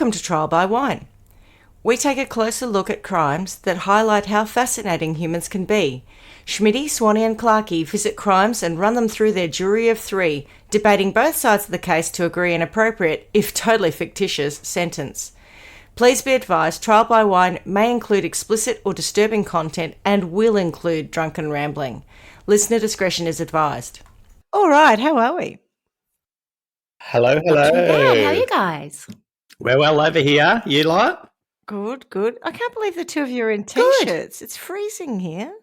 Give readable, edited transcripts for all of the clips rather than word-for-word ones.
Welcome to Trial by Wine. We take a closer look at crimes that highlight how fascinating humans can be. Schmitty, Swanee and Clarky visit crimes and run them through their jury of three, debating both sides of the case to agree an appropriate, if totally fictitious, sentence. Please be advised, Trial by Wine may include explicit or disturbing content and will include drunken rambling. Listener discretion is advised. All right, how are we? Hello. Not too bad. How are you guys? We're well over here. You lot? Good. I can't believe the two of you are in T-shirts. It's freezing here.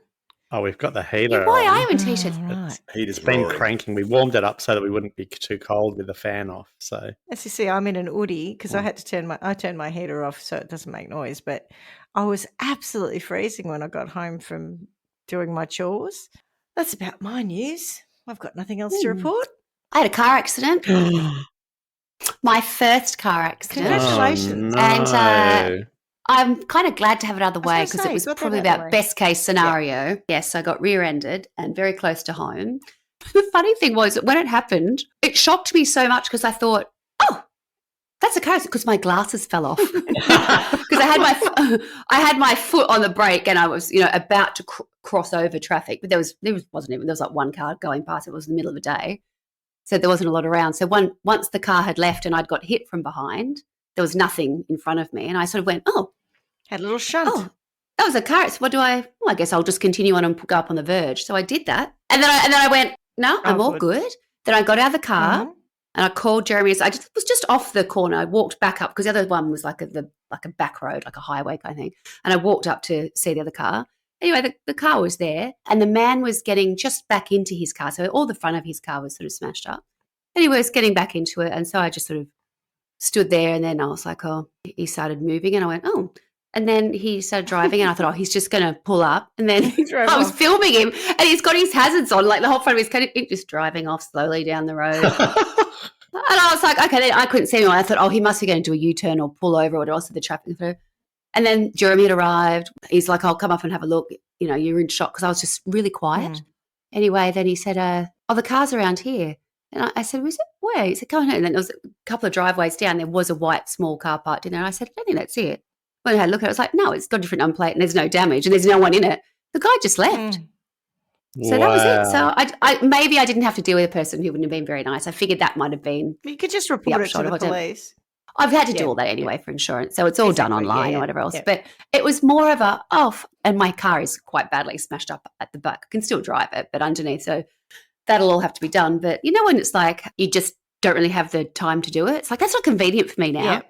Oh, we've got the heater. Yeah, why on. are you in T-shirts? Right. It's been cranking. We warmed it up so that we wouldn't be too cold with the fan off. So As you see, I'm in an hoodie because I had to turn my heater off so it doesn't make noise. But I was absolutely freezing when I got home from doing my chores. That's about my news. I've got nothing else to report. I had a car accident. My first car accident. Congratulations. Oh, no. And I'm kind of glad to have it out of the way because it was got that probably out of the about way. best case scenario. Yes, I got rear-ended and very close to home. The funny thing was that when it happened, it shocked me so much because I thought, oh, that's a car accident because my glasses fell off. Because I had my foot on the brake and I was, about to cross over traffic, but there was like one car going past. It was the middle of the day. So there wasn't a lot around. So once the car had left and I'd got hit from behind, there was nothing in front of me. And I sort of went, Had a little shunt. that was a car. So I guess I'll just continue on and go up on the verge. So I did that. And then I went, no, I'm all good. Then I got out of the car and I called Jeremy. I was just off the corner. I walked back up because the other one was like a back road, like a highway kind of thing. And I walked up to see the other car. Anyway, the car was there and the man was getting just back into his car. So all the front of his car was sort of smashed up. And he was getting back into it. And so I just sort of stood there and then I was like, he started moving and I went, and then he started driving and I thought, he's just going to pull up. And then I was filming him and he's got his hazards on, like the whole front of his car, just driving off slowly down the road. And I was like, okay, then I couldn't see him. I thought, he must be going to do a U-turn or pull over or whatever else, the traffic through. And then Jeremy had arrived. He's like, I'll come up and have a look. You're in shock because I was just really quiet. Anyway, then he said, the car's around here. And I said, is it where? He said, go on. And then there was a couple of driveways down. There was a white small car parked in there. And I said, I don't think that's it. When I had a look at it, I was like, no, it's got a different number plate and there's no damage and there's no one in it. The guy just left. So that was it. So I maybe I didn't have to deal with a person who wouldn't have been very nice. I figured that might have been. You could just report it to the police. I've had to do all that anyway for insurance. So it's all done online or whatever else. Yeah. But it was more of and my car is quite badly smashed up at the back. I can still drive it, but underneath. So that'll all have to be done. But when it's like you just don't really have the time to do it, it's like that's not convenient for me now. Yeah.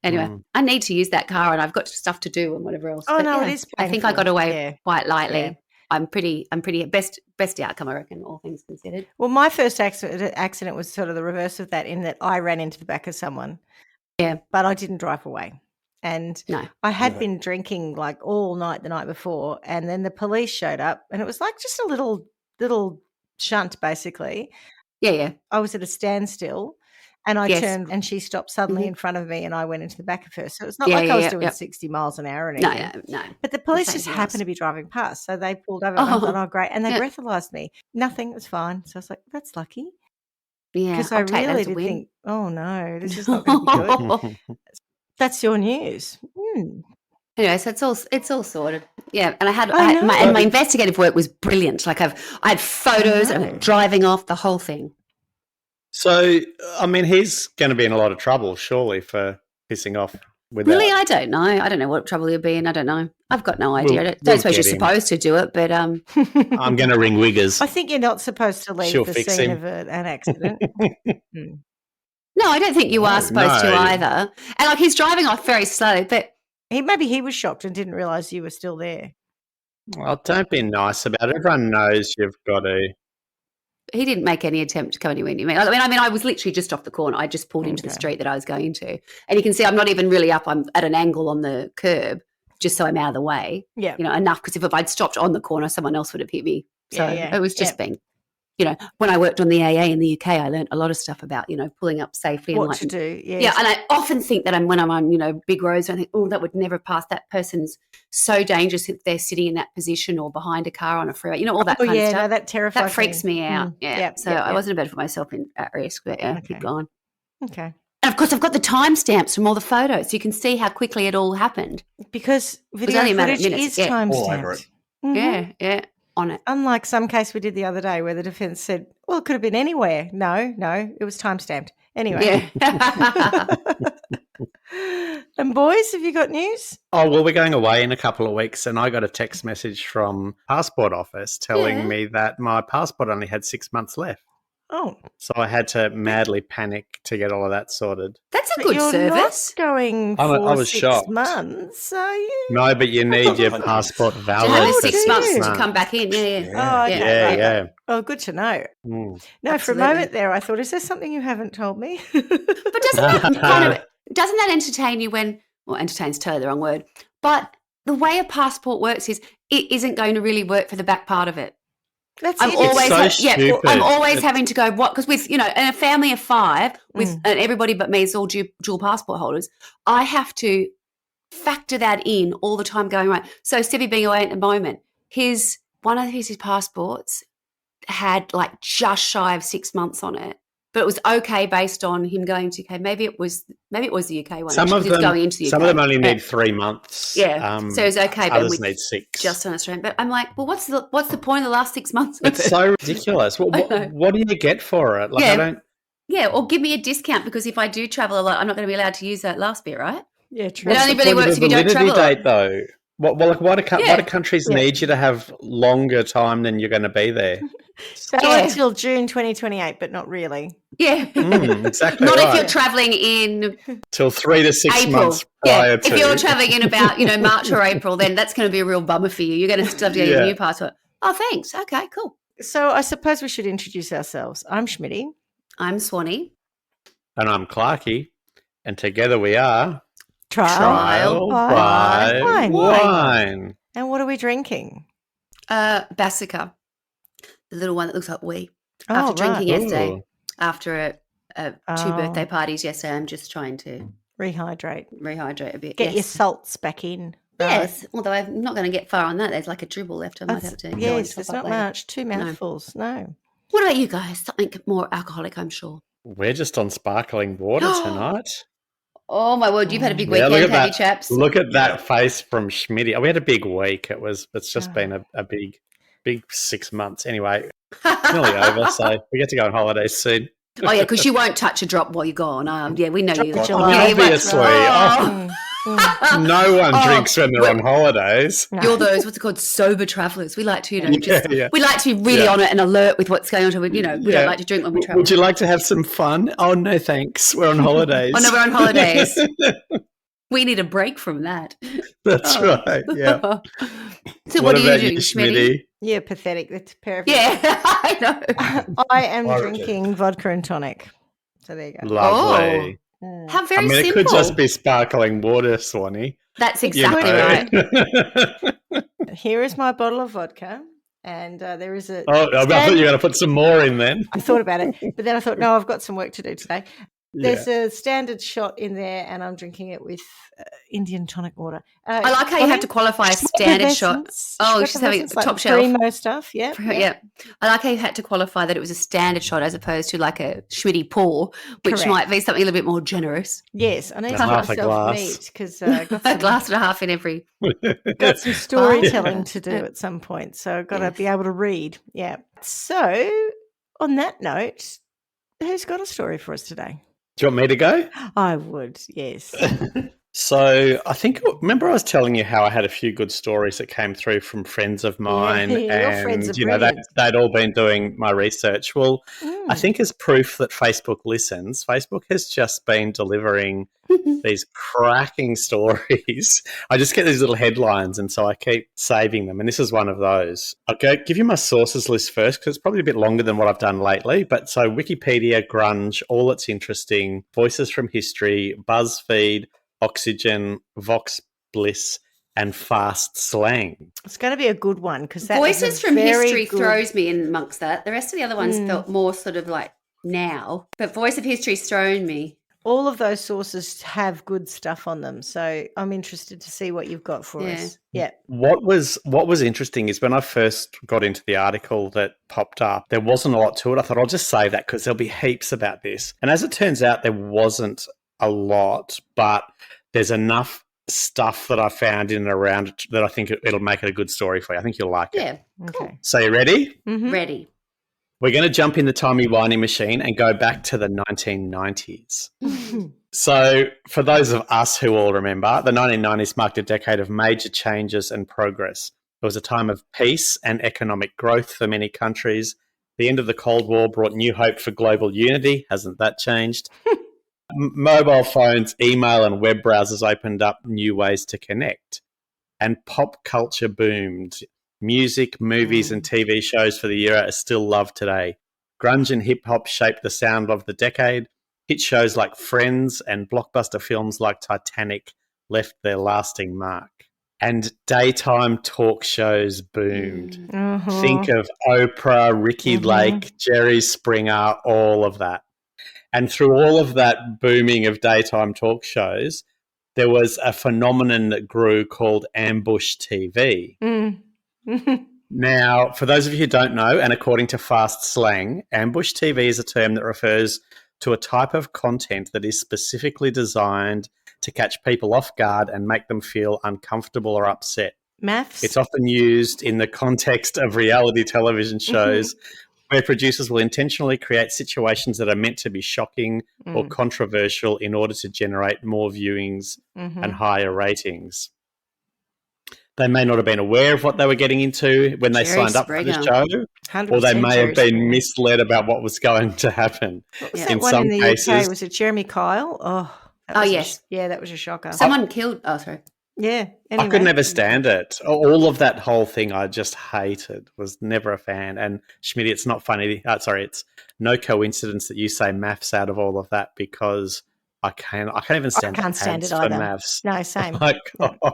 Anyway, I need to use that car and I've got stuff to do and whatever else. Oh, but no, it is painful. I think I got away quite lightly. Yeah. I'm pretty best outcome, I reckon, all things considered. Well, my first accident was sort of the reverse of that in that I ran into the back of someone. Yeah. But I didn't drive away. And I had been drinking like all night the night before and then the police showed up and it was like just a little shunt basically. Yeah. I was at a standstill and I turned and she stopped suddenly in front of me and I went into the back of her. So it's not like I was doing 60 miles an hour or anything. No. But the police just happened to be driving past. So they pulled over and I thought, great. And they breathalyzed me. Nothing, it was fine. So I was like, that's lucky. Yeah. Because I really did think, oh no, this is not going to be good. That's your news. Anyway, so it's all sorted. Yeah, and my investigative work was brilliant. Like I had photos of driving off the whole thing. So, I mean, he's going to be in a lot of trouble, surely, for pissing off. Really, I don't know. I don't know what trouble he'll be in. I don't know. I've got no idea. I don't suppose you're supposed to do it, but I'm going to ring Wiggers. I think you're not supposed to leave the scene of an accident. No, I don't think you are supposed to either. And like he's driving off very slowly, but maybe he was shocked and didn't realise you were still there. Well, don't be nice about it. Everyone knows you've got to. He didn't make any attempt to come anywhere near me. I mean, I was literally just off the corner. I just pulled into the street that I was going to. And you can see I'm not even really up. I'm at an angle on the curb just so I'm out of the way. Yeah. Enough because if I'd stopped on the corner, someone else would have hit me. So it was just being, when I worked on the AA in the UK, I learned a lot of stuff about, pulling up safely. What to do, yes. Yeah, and I often think that when I'm on, big roads, I think, that would never pass. That person's so dangerous if they're sitting in that position or behind a car on a freeway, all that kind of stuff. No, that terrifies That freaks me out. Yeah. So I wasn't about to put myself at risk, but keep going. Okay. And, of course, I've got the timestamps from all the photos so you can see how quickly it all happened. Because video only a matter of footage minutes. is Yeah. All over timestamped. it. Yeah, on it. Unlike some case we did the other day where the defence said, well, it could have been anywhere. No, it was timestamped. Anyway. Yeah. And boys, have you got news? Oh, well, we're going away in a couple of weeks, and I got a text message from Passport Office telling me that my passport only had 6 months left. Oh. So I had to madly panic to get all of that sorted. That's a But good you're service. not going I for was 6 shocked. months, are you? No, but you need your passport To valid have the for 6 do months you? to come back in. Yeah. Oh, okay. Yeah. Oh, good to know. Mm. No, Absolutely. for a moment there, I thought, is there something you haven't told me? But doesn't that entertain you when, well, entertain's totally the wrong word, but the way a passport works is it isn't going to really work for the back part of it. That's I'm it. always, so stupid. I'm always having to go, what? Because with, in a family of 5, with and everybody but me is all dual passport holders, I have to factor that in all the time going, right. So Stevie being away at the moment, one of his passports had like just shy of 6 months on it. But it was okay based on him going to UK. Maybe it was the UK one. Some of he was going into the UK. Some of them only need 3 months. Yeah, so it was okay. But Others need 6. just on Australian. But I'm like, well, what's the point of the last 6 months? It's so ridiculous. What do you get for it? Like, Yeah. I don't. Yeah, or give me a discount because if I do travel a lot, I'm not going to be allowed to use that last bit, right? Yeah, true. It only What's the really point of works the if you don't validity travel a lot. date, though. Why do countries need you to have longer time than you're going to be there? So until June 2028, but not really. Yeah. Exactly. Not right. if you're travelling in Till 3 to 6 April. months prior to. If you're travelling in about, March or April, then that's going to be a real bummer for you. You're going to still have to get your new passport. Oh, thanks. Okay, cool. So I suppose we should introduce ourselves. I'm Schmitty. I'm Swanee. And I'm Clarky, and together we are Trial by Wine. Wine. And what are we drinking? Bassica, the little one that looks like wee. Oh, After drinking right. yesterday, after 2 birthday parties yesterday, I'm just trying to Rehydrate. rehydrate a bit. Get your salts back in. Yes, although I'm not going to get far on that. There's like a dribble left. I might have to. Yes, there's not much. 2 mouthfuls. No. What about you guys? Something more alcoholic, I'm sure. We're just on sparkling water tonight. Oh my word! You've had a big Yeah, weekend, look at have you, that. chaps? Look at that face from Schmitty. We had a big week. It's just been a big 6 months. Anyway, it's nearly over, so we get to go on holidays soon. Oh yeah, because you won't touch a drop while you're gone. Yeah, we know you. the Yeah, July. you won't. Obviously. Oh. No one drinks when they're on holidays. No. You're those what's it called sober travellers. We like to, Yeah. we like to be really on it and alert with what's going on. We don't like to drink when we travel. Would you like to have some fun? Oh, no, thanks. We're on holidays. Oh no, we're on holidays. We need a break from that. That's right. Yeah. So what are you about doing, Schmitty? Yeah, pathetic. That's a pair of Yeah, I know. I am Origin. drinking vodka and tonic. So there you go. Lovely. How very It simple. could just be sparkling water, Swanee. That's You exactly know. right. Here is my bottle of vodka, and there is a. Oh, I thought you were going to put some more in then. I thought about it, but then I thought, no, I've got some work to do today. There's a standard shot in there, and I'm drinking it with Indian tonic water. I like how you have to qualify a standard shot. Oh, she's having like top shelf. primo stuff. Yeah, Yeah. I like how you had to qualify that it was a standard shot as opposed to like a Schmitty pour, which Correct. might be something a little bit more generous. Yes, I need to Half give a myself glass. meat because I got A some, glass and a half in every. got some storytelling to do at some point, so I've got to be able to read. Yeah. So, on that note, who's got a story for us today? Do you want me to go? I would, yes. So remember I was telling you how I had a few good stories that came through from friends of mine, your and friends are they'd all been doing my research. Well, I Mm. think as proof that Facebook listens, Facebook has just been delivering these cracking stories. I just get these little headlines, and so I keep saving them, and this is one of those. I'll give you my sources list first because it's probably a bit longer than what I've done lately. But so Wikipedia, Grunge, All That's Interesting, Voices from History, BuzzFeed, Oxygen, Vox Bliss, and Fast Slang. It's going to be a good one because that Voices is a from very History good- throws me in amongst that. The rest of the other ones felt more sort of like now, but Voice of History's thrown me. all of those sources have good stuff on them. So I'm interested to see what you've got for us. Yeah. What was interesting is when I first got into the article that popped up, there wasn't a lot to it. I thought I'll just save that because there'll be heaps about this. And as it turns out, there wasn't a lot, but there's enough stuff that I found in and around it that I think it'll make it a good story for you. I think you'll like it. Yeah. Okay. So you ready? Mm-hmm. Ready. We're going to jump in the timey-wimey machine and go back to the 1990s. So for those of us who all remember, the 1990s marked a decade of major changes and progress. It was a time of peace and economic growth for many countries. The end of the Cold War brought new hope for global unity. Hasn't that changed? Mobile phones, email and web browsers opened up new ways to connect. And pop culture boomed. Music, movies and TV shows for the era are still loved today. Grunge and hip-hop shaped the sound of the decade. Hit shows like Friends and blockbuster films like Titanic left their lasting mark. And daytime talk shows boomed. Think of Oprah, Ricky Lake, Jerry Springer, all of that. And through all of that booming of daytime talk shows, there was a phenomenon that grew called ambush TV. Now, for those of you who don't know, and according to fast slang, ambush TV is a term that refers to a type of content that is specifically designed to catch people off guard and make them feel uncomfortable or upset. Maths? It's often used in the context of reality television shows where producers will intentionally create situations that are meant to be shocking or controversial in order to generate more viewings and higher ratings. They may not have been aware of what they were getting into when they signed up for the show, or they may have been misled about what was going to happen. What was that one in the UK? Was it Jeremy Kyle? Yes. That was a shocker. Someone killed. Oh, sorry. Yeah. Anyway. I could never stand it. All of that whole thing I just hated. Was never a fan. And Schmitty, it's not funny. It's no coincidence that you say maths out of all of that because I can't even stand. I can't stand it either. Maths. No, same. Oh my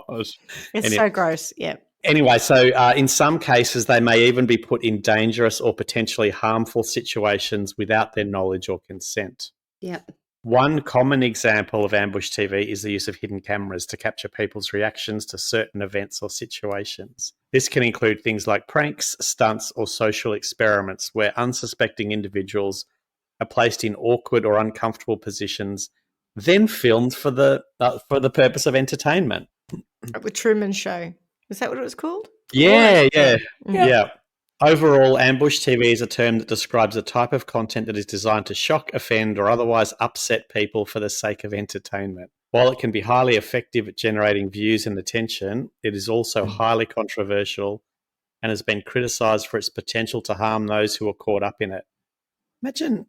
gosh, it's so gross. Yeah. Anyway, so in some cases, they may even be put in dangerous or potentially harmful situations without their knowledge or consent. Yeah. One common example of ambush TV is the use of hidden cameras to capture people's reactions to certain events or situations. This can include things like pranks, stunts, or social experiments where unsuspecting individuals are placed in awkward or uncomfortable positions, then filmed for the purpose of entertainment. The Truman Show. Is that what it was called? Yeah. Overall, ambush TV is a term that describes a type of content that is designed to shock, offend, or otherwise upset people for the sake of entertainment. While it can be highly effective at generating views and attention, it is also highly controversial and has been criticised for its potential to harm those who are caught up in it. Imagine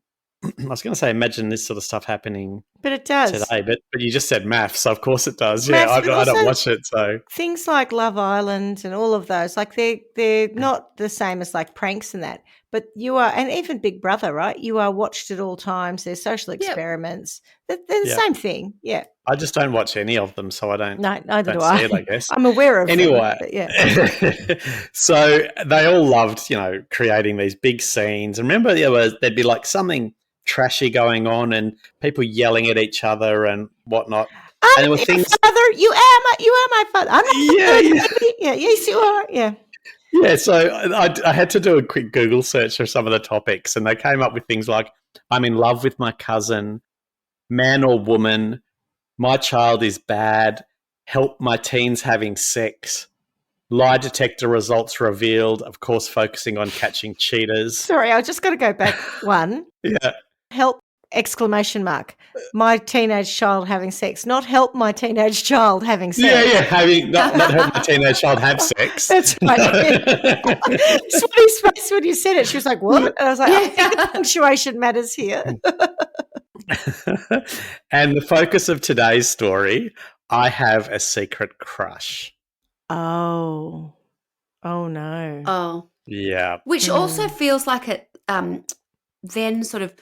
this sort of stuff happening. But it does today. But you just said maths, so of course it does. Maths, I don't watch it. So things like Love Island and all of those, like they're not the same as like pranks and that. But you are, and even Big Brother, right? You are watched at all times. There's social experiments. They're the same thing. Yeah. I just don't watch any of them, so I don't. No, neither do I. See it, I guess. I'm aware of anyway. Them, So they all loved, creating these big scenes. And remember, there'd be like something trashy going on and people yelling at each other and whatnot. And there were things. Father, you are my father. I'm not yes, you are. Yeah. Yeah, so I had to do a quick Google search for some of the topics, and they came up with things like, I'm in love with my cousin, man or woman, my child is bad, help my teens having sex, lie detector results revealed, of course focusing on catching cheaters. Sorry, I just got to go back one. Yeah. Help, ! My teenage child having sex. Not help my teenage child having sex. Yeah, not help my teenage child have sex. That's right. Swanny's face when you said it, she was like, what? And I was like, I think the punctuation matters here. And the focus of today's story, I have a secret crush. Oh no. Oh. Yeah. Which also feels like it then sort of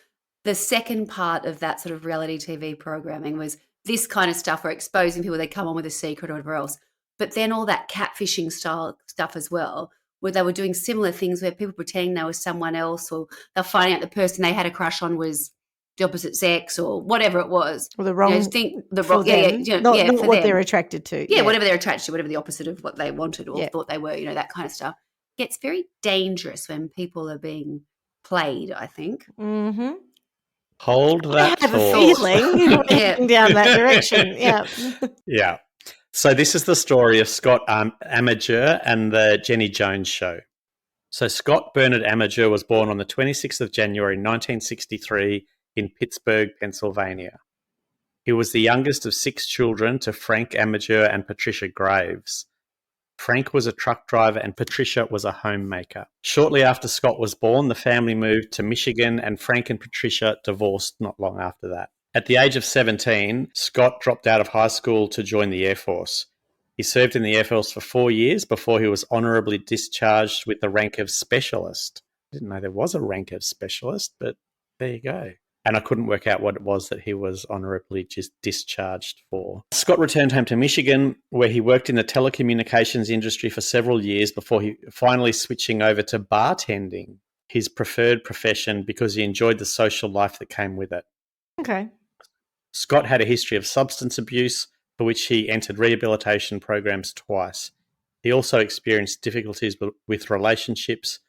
the second part of that sort of reality TV programming was this kind of stuff where exposing people, they come on with a secret or whatever else. But then all that catfishing style stuff as well, where they were doing similar things where people pretending they were someone else or they're finding out the person they had a crush on was the opposite sex or whatever it was. Or the wrong not for what they're attracted to. Yeah, whatever they're attracted to, whatever the opposite of what they wanted or thought they were, that kind of stuff. It gets very dangerous when people are being played, I think. Mm-hmm. Hold that I have thought. a feeling you're heading down that direction. Yeah. Yeah. So this is the story of Scott Amedure and the Jenny Jones Show. So Scott Bernard Amedure was born on the 26th of January 1963 in Pittsburgh, Pennsylvania. He was the youngest of 6 children to Frank Amedure and Patricia Graves. Frank was a truck driver and Patricia was a homemaker. Shortly after Scott was born, the family moved to Michigan and Frank and Patricia divorced not long after that. At the age of 17, Scott dropped out of high school to join the Air Force. He served in the Air Force for 4 years before he was honourably discharged with the rank of specialist. I didn't know there was a rank of specialist, but there you go. And I couldn't work out what it was that he was honourably just discharged for. Scott returned home to Michigan, where he worked in the telecommunications industry for several years before he finally switching over to bartending, his preferred profession because he enjoyed the social life that came with it. Okay. Scott had a history of substance abuse, for which he entered rehabilitation programs twice. He also experienced difficulties with relationships,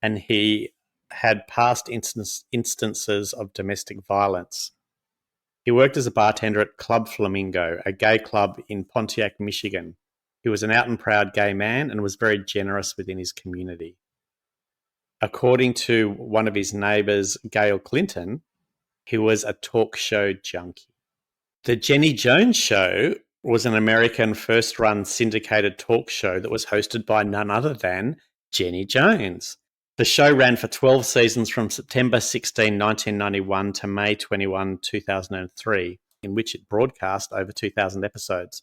and he had past instances of domestic violence. He worked as a bartender at Club Flamingo, a gay club in Pontiac, Michigan. He was an out and proud gay man and was very generous within his community. According to one of his neighbours, Gail Clinton, he was a talk show junkie. The Jenny Jones Show was an American first-run syndicated talk show that was hosted by none other than Jenny Jones. The show ran for 12 seasons from September 16, 1991 to May 21, 2003, in which it broadcast over 2,000 episodes.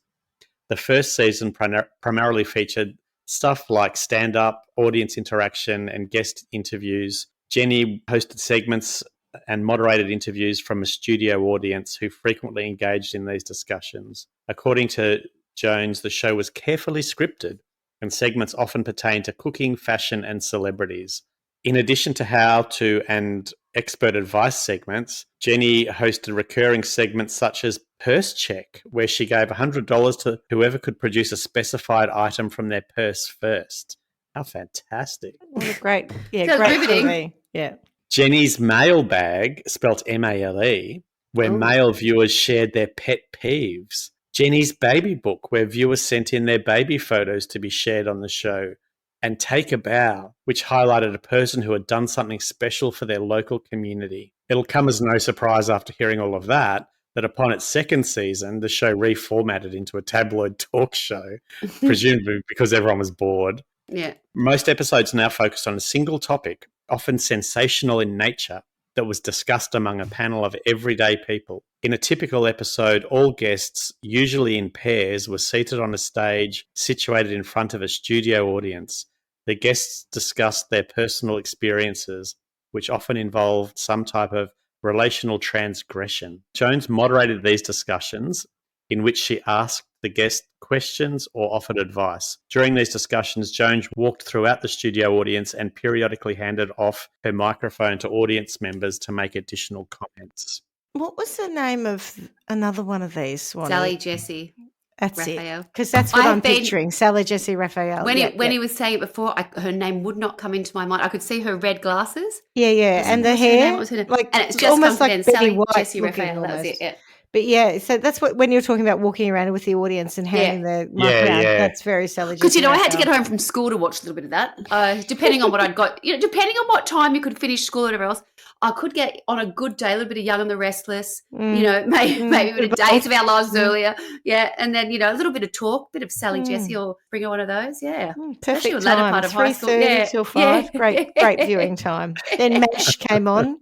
The first season primarily featured stuff like stand-up, audience interaction, and guest interviews. Jenny hosted segments and moderated interviews from a studio audience who frequently engaged in these discussions. According to Jones, the show was carefully scripted, and segments often pertained to cooking, fashion, and celebrities. In addition to how-to and expert advice segments, Jenny hosted recurring segments such as Purse Check, where she gave $100 to whoever could produce a specified item from their purse first. How fantastic. What a great, great riveting. Yeah. Jenny's Mailbag, spelt M-A-L-E, where male viewers shared their pet peeves. Jenny's Baby Book, where viewers sent in their baby photos to be shared on the show. And Take a Bow, which highlighted a person who had done something special for their local community. It'll come as no surprise after hearing all of that upon its second season, the show reformatted into a tabloid talk show, presumably because everyone was bored. Yeah. Most episodes now focused on a single topic, often sensational in nature, that was discussed among a panel of everyday people. In a typical episode, all guests, usually in pairs, were seated on a stage situated in front of a studio audience. The guests discussed their personal experiences, which often involved some type of relational transgression. Jones moderated these discussions, in which she asked the guest questions or offered advice. During these discussions, Jones walked throughout the studio audience and periodically handed off her microphone to audience members to make additional comments. What was the name of another one of these? Swanee? Sally Jesse. That's Raphael. it. Because that's what I'm picturing. Sally Jesse Raphael. When he was saying it before, her name would not come into my mind. I could see her red glasses. Yeah. And the hair. What was her name? Like, and it's just almost like Betty Sally White Jesse Raphael. That was it, yeah. But yeah, so that's what, when you're talking about walking around with the audience and handing the mic around, that's very Sally Jesse. Because, I had to get home from school to watch a little bit of that. Depending on what I'd got, depending on what time you could finish school or whatever else, I could get on a good day a little bit of Young and the Restless, maybe a bit of Days of Our Lives earlier. Yeah. And then, a little bit of talk, bit of Sally Jesse or bring her one of those. Yeah. Perfect latter part of high school. 3:30 till 5. Yeah. Great viewing time. Then MASH came on,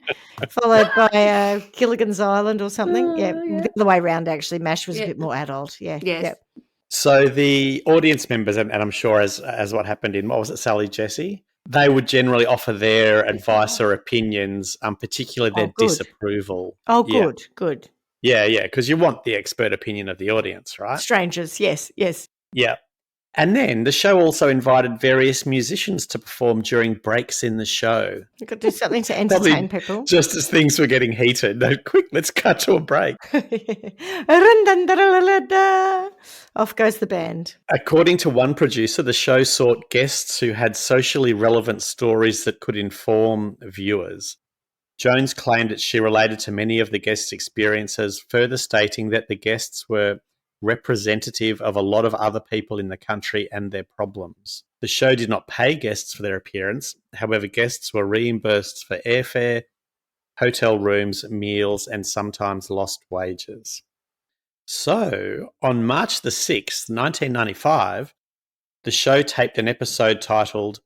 followed by Gilligan's Island or something. The other way around, actually. MASH was a bit more adult. Yeah. Yes. Yep. So the audience members, and I'm sure as what happened in, what was it, Sally Jesse? They would generally offer their advice or opinions, particularly their disapproval. Oh, good. Yeah, because you want the expert opinion of the audience, right? Strangers, yes. Yeah. And then the show also invited various musicians to perform during breaks in the show. You've got to do something to entertain people. Just as things were getting heated. No, quick, let's cut to a break. Off goes the band. According to one producer, the show sought guests who had socially relevant stories that could inform viewers. Jones claimed that she related to many of the guests' experiences, further stating that the guests were representative of a lot of other people in the country and their problems. The show did not pay guests for their appearance. However, guests were reimbursed for airfare, hotel rooms, meals, and sometimes lost wages. So, on March the 6th, 1995, the show taped an episode titled,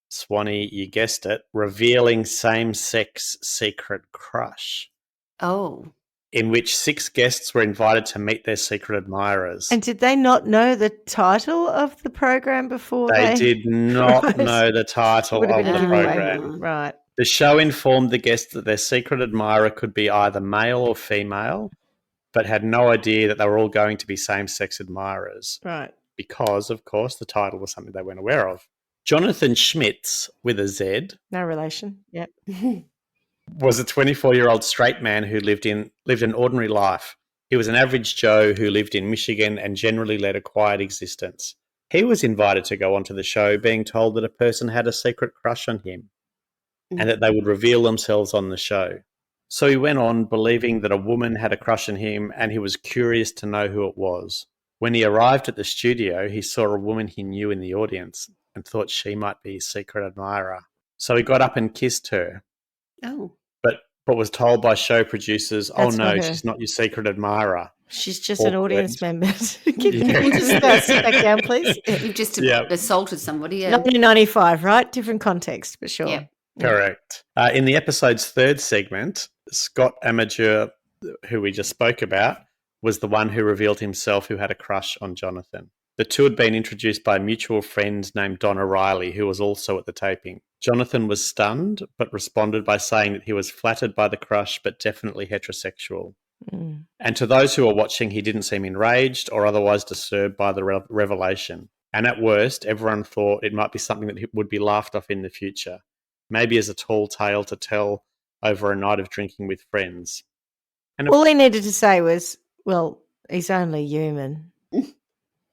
Swanee, you guessed it, Revealing Same-Sex Secret Crush. Oh. In which 6 guests were invited to meet their secret admirers. And did they not know the title of the program before They did not know the title of the program. Right. The show informed the guests that their secret admirer could be either male or female, but had no idea that they were all going to be same-sex admirers. Right. Because, of course, the title was something they weren't aware of. Jonathan Schmitz, with a Z. No relation. Yep. Was a 24-year-old straight man who lived an ordinary life. He was an average Joe who lived in Michigan and generally led a quiet existence. He was invited to go onto the show, being told that a person had a secret crush on him and that they would reveal themselves on the show. So he went on, believing that a woman had a crush on him, and he was curious to know who it was. When he arrived at the studio, he saw a woman he knew in the audience and thought she might be his secret admirer. So he got up and kissed her. Oh. But was told by show producers, "Oh no, she's not your secret admirer. She's just an audience member." Can you just sit back down, please? You've just assaulted somebody. Yeah. 1995, right? Different context, but sure. Yeah. Correct. In the episode's third segment, Scott Amedure, who we just spoke about, was the one who revealed himself who had a crush on Jonathan. The two had been introduced by a mutual friend named Donna Riley, who was also at the taping. Jonathan was stunned, but responded by saying that he was flattered by the crush, but definitely heterosexual. Mm. And to those who were watching, he didn't seem enraged or otherwise disturbed by the revelation. And at worst, everyone thought it might be something that would be laughed off in the future, maybe as a tall tale to tell over a night of drinking with friends. And all he needed to say was, well, he's only human.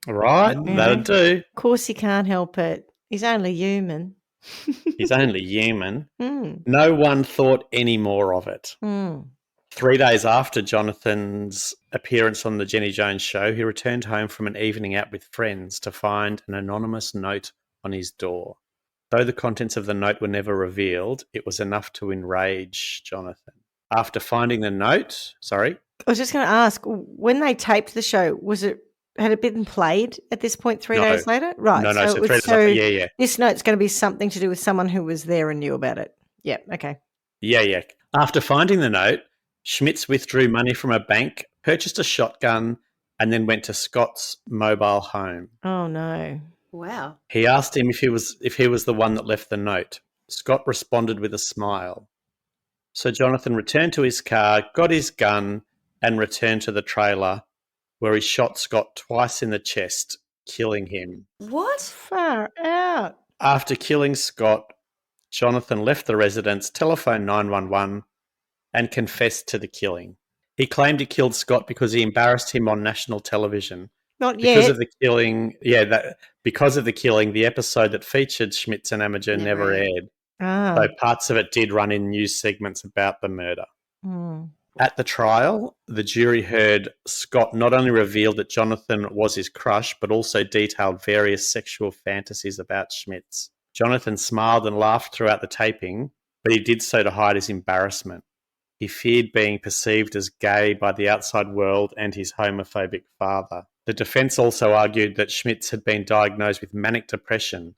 Right, that'd do. Of course he can't help it. He's only human. He's only human. No one thought any more of it. 3 days after Jonathan's appearance on the Jenny Jones show, he returned home from an evening out with friends to find an anonymous note on his door. Though the contents of the note were never revealed, it was enough to enrage Jonathan. After finding the note, I was just going to ask, when they taped the show, had it been played at this point 3 days later? Right. No, so 3 days later, yeah. This note's going to be something to do with someone who was there and knew about it. Yeah, okay. Yeah. After finding the note, Schmitz withdrew money from a bank, purchased a shotgun, and then went to Scott's mobile home. Oh, no. Wow. He asked him if he was the one that left the note. Scott responded with a smile. So Jonathan returned to his car, got his gun, and returned to the trailer, where he shot Scott twice in the chest, killing him. What? Far out. After killing Scott, Jonathan left the residence, telephoned 911, and confessed to the killing. He claimed he killed Scott because he embarrassed him on national television. Not yet. Because of the killing, because of the killing, the episode that featured Schmitz and Amedure never aired. So parts of it did run in news segments about the murder. At the trial, the jury heard Scott not only reveal that Jonathan was his crush, but also detailed various sexual fantasies about Schmitz. Jonathan smiled and laughed throughout the taping, but he did so to hide his embarrassment. He feared being perceived as gay by the outside world and his homophobic father. The defence also argued that Schmitz had been diagnosed with manic depression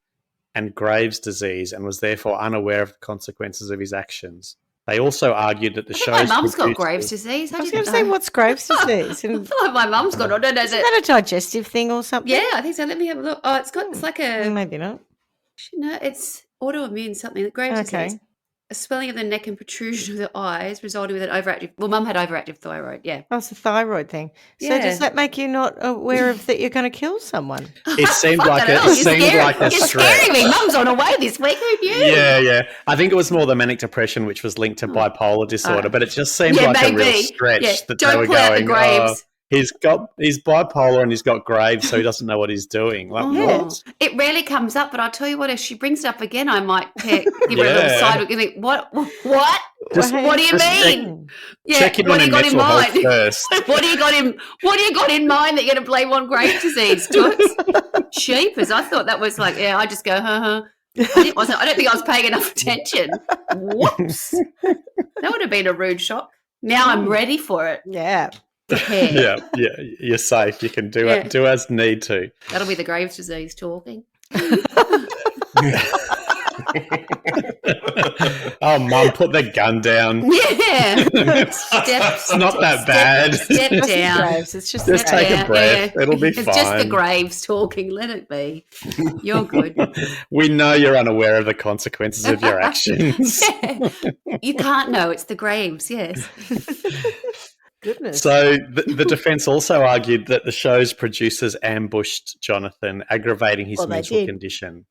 and Graves' disease and was therefore unaware of the consequences of his actions. They also argued that the show's my mum's got Graves' disease. I was going to say, what's Graves' disease? I feel like my mum's got it. Is that a digestive thing or something? Yeah, I think so. Let me have a look. Oh, it's like a... Maybe not. No, it's autoimmune something. Graves' disease. a swelling of the neck and protrusion of the eyes resulting with an overactive. Well, Mum had overactive thyroid. Yeah. Oh, it's a thyroid thing. So Yeah. does that make you not aware of that you're going to kill someone? It seemed Fucking like hell, a You're stretch. scaring me. Mum's on her way this week. Who knew? Yeah. I think it was more the manic depression, which was linked to bipolar disorder, but it just seemed like a real stretch that they were going, he's bipolar and he's got Graves, so he doesn't know what he's doing. Like, what? It rarely comes up, but I'll tell you what, if she brings it up again, I might give her a little side look and think, what? What do you mean? Check in on his mental health first. What do you got in mind that you're going to blame on Graves' disease, Toots? Sheepers. I thought that was like, I just go, I don't think I was paying enough attention. Whoops. That would have been a rude shock. Now I'm ready for it. Yeah. Yeah, you're safe. You can do as need to. That'll be the Graves' disease talking. Oh, Mum, put the gun down. Yeah. It's not that bad. Step down. It's just take a breath. It'll be fine. It's just the Graves talking. Let it be. You're good. We know you're unaware of the consequences of your actions. You can't know. It's the Graves, yes. Goodness. So the defence also argued that the show's producers ambushed Jonathan, aggravating his mental condition,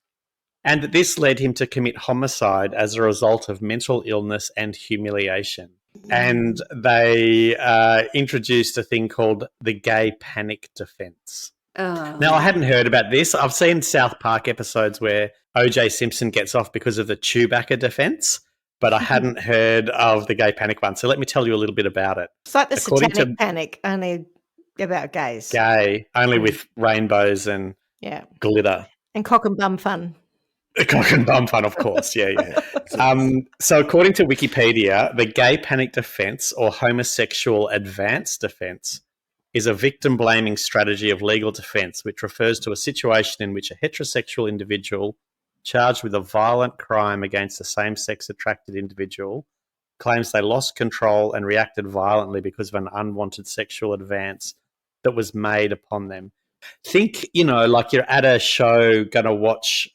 and that this led him to commit homicide as a result of mental illness and humiliation. And they introduced a thing called the gay panic defence. Oh. Now, I hadn't heard about this. I've seen South Park episodes where O.J. Simpson gets off because of the Chewbacca defence, but I hadn't heard of the gay panic one. So let me tell you a little bit about it. It's like the satanic panic, only about gays. Gay, only with rainbows and glitter. And cock and bum fun. Cock and bum fun, of course. Yeah. So according to Wikipedia, the gay panic defence or homosexual advance defence is a victim-blaming strategy of legal defence which refers to a situation in which a heterosexual individual charged with a violent crime against a same-sex attracted individual claims they lost control and reacted violently because of an unwanted sexual advance that was made upon them. Think, like you're at a show going to watch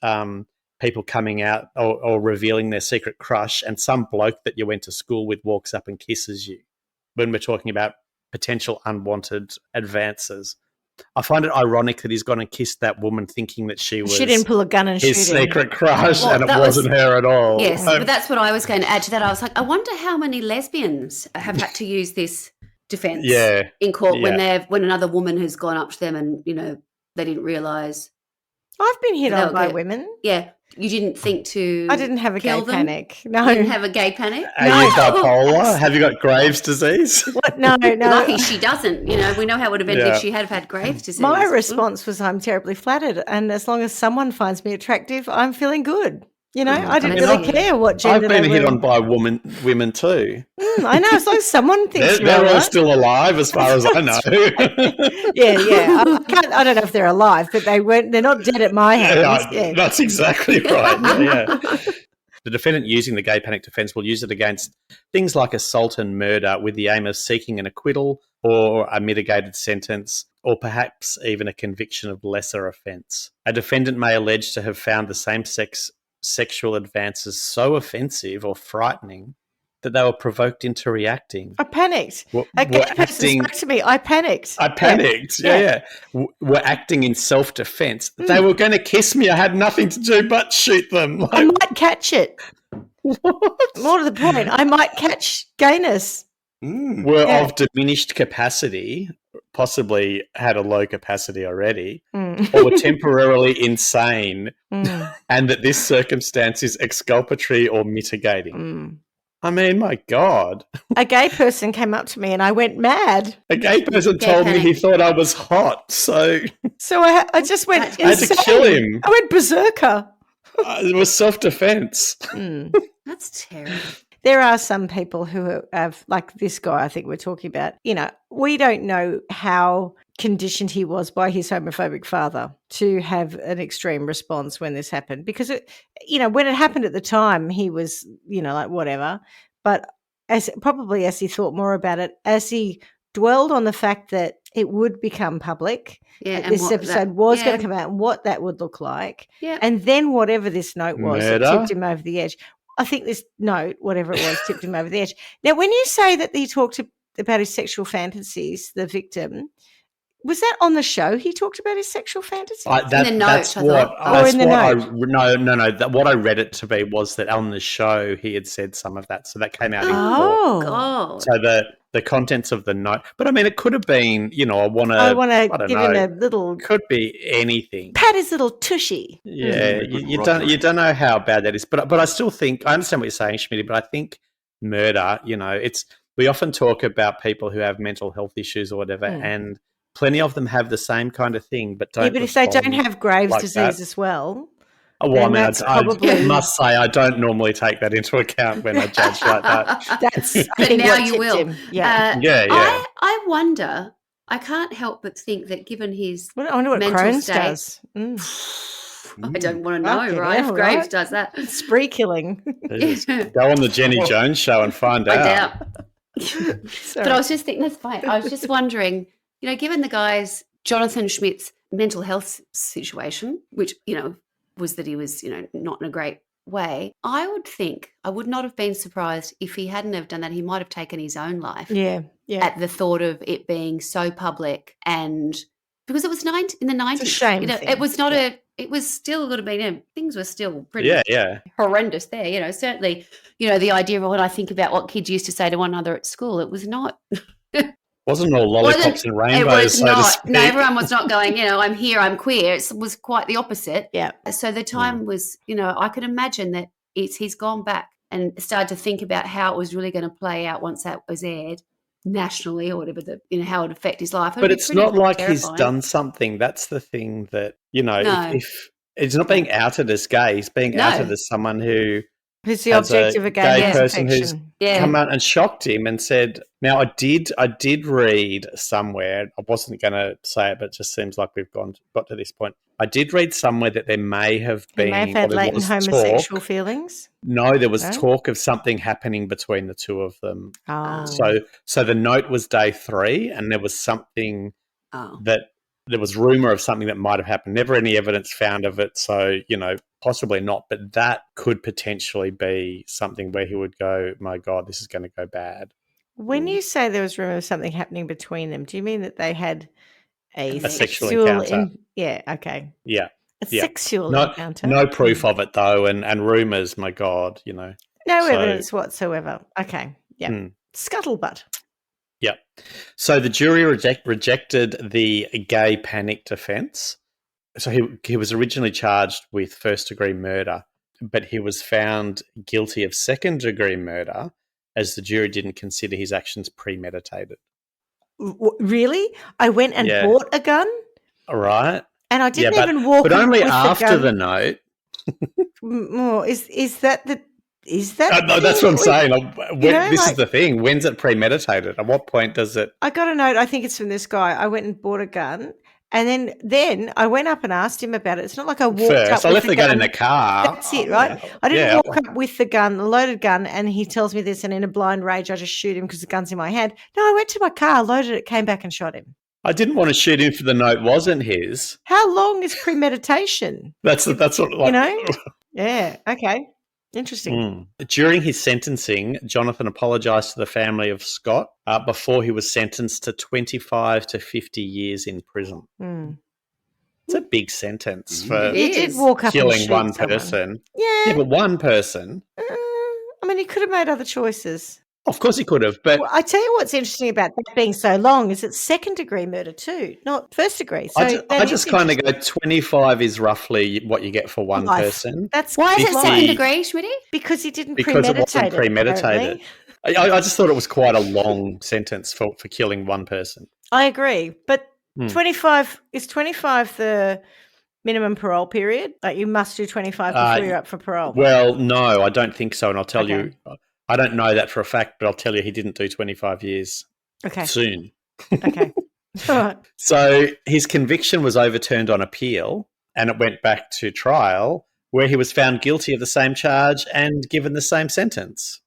people coming out or revealing their secret crush, and some bloke that you went to school with walks up and kisses you when we're talking about potential unwanted advances. I find it ironic that he's gone and kissed that woman thinking that she didn't pull a gun and his secret crush, and it wasn't her at all. Yes, but that's what I was going to add to that. I was like, I wonder how many lesbians have had to use this defence in court when another woman has gone up to them and, they didn't realise. I've been hit on by women. Yeah. You didn't think to I didn't have a gay panic. No. You didn't have a gay panic? Are you bipolar? Have you got Graves' disease? What? No. Lucky she doesn't. We know how it would have been if she had had Graves' disease. My response was, I'm terribly flattered, and as long as someone finds me attractive, I'm feeling good. I didn't really care what gender I've been hit on by women too. I know, as long as someone thinks they're all still alive, as far as I know. Yeah. I don't know if they're alive, but they're not dead at my hands. Yeah, that's exactly right. Yeah. The defendant using the gay panic defence will use it against things like assault and murder with the aim of seeking an acquittal or a mitigated sentence, or perhaps even a conviction of lesser offence. A defendant may allege to have found the same-sex sexual advances so offensive or frightening that they were provoked into reacting. I panicked. A gay person spoke to me. I panicked. Yeah. Were acting in self-defense. They were going to kiss me. I had nothing to do but shoot them. I might catch it. What? More to the point, I might catch gayness. Were of diminished capacity, possibly had a low capacity already, or were temporarily insane, and that this circumstance is exculpatory or mitigating. I mean, my God. A gay person came up to me and I went mad. A gay person told me he thought I was hot, so I just went insane. I had to kill him. I went berserker. It was self-defense. That's terrible. There are some people who have, like this guy I think we're talking about, we don't know how conditioned he was by his homophobic father to have an extreme response when this happened. Because, when it happened at the time, he was, like whatever. But as he thought more about it, as he dwelled on the fact that it would become public, this episode was going to come out and what that would look like. Yeah. And then whatever this note was that tipped him over the edge. I think this note, whatever it was, tipped him over the edge. Now, when you say that he talked about his sexual fantasies, the victim, was that on the show he talked about his sexual fantasies? In the note, that's I what. thought. That's in the what note. No. What I read it to be was that on the show he had said some of that, so that came out in court. Oh, God. So the contents of the note, but I mean, it could have been, I want to give him a little, could be anything. pat his little tushy. Yeah, you don't know how bad that is, but I still think I understand what you're saying, Schmitty, but I think murder, we often talk about people who have mental health issues or whatever, and plenty of them have the same kind of thing, but don't. Yeah, but if they don't have Graves' like disease that. as well, Well, I mean, probably... I must say I don't normally take that into account when I judge like that. But now you will. Yeah. I wonder. I can't help but think that given his I wonder what mental Crohn's state, does. I don't want to know, right? If Graves does that. Spree killing. Go on the Jenny Jones show and find out. But I was just thinking, that's fine. I was just wondering, given the guy's Jonathan Schmitz mental health situation, which, was that he was, not in a great way, I would think, I would not have been surprised if he hadn't have done that. He might have taken his own life. Yeah. At the thought of it being so public, and because it was in the 90s. It's a shame thing. It was not it was still going to be, things were still pretty horrendous there. Certainly, the idea of when I think about what kids used to say to one another at school, it was not... Wasn't all lollipops and rainbows, it was so not. to speak. No, everyone was not going, I'm here, I'm queer. It was quite the opposite. Yeah. So the time was, I could imagine that he's gone back and started to think about how it was really going to play out once that was aired nationally or whatever, how it would affect his life. But it's not like he's done something. That's the thing that, if it's not being outed as gay, he's being outed as someone who's the object of a gay person who's come out and shocked him and said, now I did read somewhere, I wasn't going to say it, but it just seems like we've got to this point. I did read somewhere that there may have been... He may have had latent homosexual feelings? No, there was talk of something happening between the two of them. Oh. So the note was day 3 and there was something that... There was rumour of something that might have happened. Never any evidence found of it, so, possibly not. But that could potentially be something where he would go, my God, this is going to go bad. When you say there was rumour of something happening between them, do you mean that they had a sexual encounter? Yeah, okay. Yeah. Sexual encounter. No proof of it, though, and rumours, my God, No evidence whatsoever. Okay, yeah. Scuttlebutt. Yep. So the jury rejected the gay panic defence. So he was originally charged with first-degree murder, but he was found guilty of second-degree murder as the jury didn't consider his actions premeditated. Really? I went and bought a gun? All right. And I didn't even walk but only with after the the note. Is that the... Is that no, that's what I'm saying. This is the thing. When's it premeditated? At what point does it... I got a note, I think it's from this guy. I went and bought a gun, and then I went up and asked him about it. It's not like I walked up I with left the gun in the car. That's it, right? I didn't walk up with the gun, the loaded gun, and he tells me this, and in a blind rage, I just shoot him because the gun's in my hand. No, I went to my car, loaded it, came back and shot him. I didn't want to shoot him for the note wasn't his. How long is premeditation? That's what... Yeah, okay. Interesting. During his sentencing, Jonathan apologised to the family of Scott before he was sentenced to 25 to 50 years in prison. It's a big sentence for killing one person. Yeah, but one person. I mean, he could have made other choices. Of course he could have, but... Well, I tell you what's interesting about that being so long is it's second-degree murder too, not first-degree. So I just kind of go 25 is roughly what you get for one person. Why is it second-degree, Schmitty? Because he didn't premeditate it. Because it wasn't premeditated. I just thought it was quite a long sentence for killing one person. I agree, but 25 is 25 the minimum parole period? Like you must do 25 before you're up for parole? Well, no, I don't think so, and I'll tell you... I don't know that for a fact, but I'll tell you he didn't do 25 years soon. Okay. All right. So his conviction was overturned on appeal and it went back to trial where he was found guilty of the same charge and given the same sentence.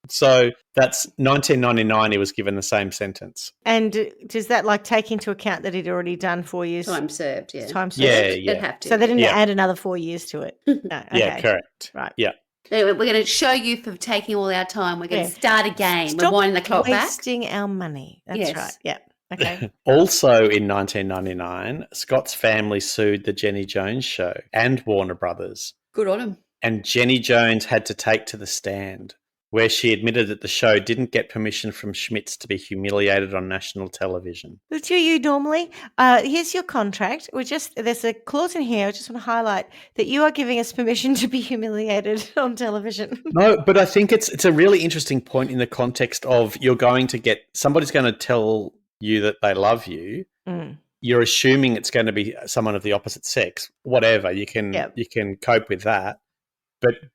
So that's 1999 he was given the same sentence. And does that take into account that he'd already done 4 years? Time served, yeah. Time served? Yeah. They'd have to. So they didn't add another 4 years to it? No, okay. Yeah, correct. Right. Yeah. Anyway, we're going to show you for taking all our time. We're going to start again. Stop we're winding the clock back. wasting our money. That's right. Yeah. Okay. Also in 1999, Scott's family sued the Jenny Jones Show and Warner Brothers. Good on him. And Jenny Jones had to take to the stand, where she admitted that the show didn't get permission from Schmitz to be humiliated on national television. But do you normally? Here's your contract. There's a clause in here. I just want to highlight that you are giving us permission to be humiliated on television. No, but I think it's a really interesting point in the context of somebody's going to tell you that they love you. Mm. You're assuming it's going to be someone of the opposite sex. Whatever, you can cope with that.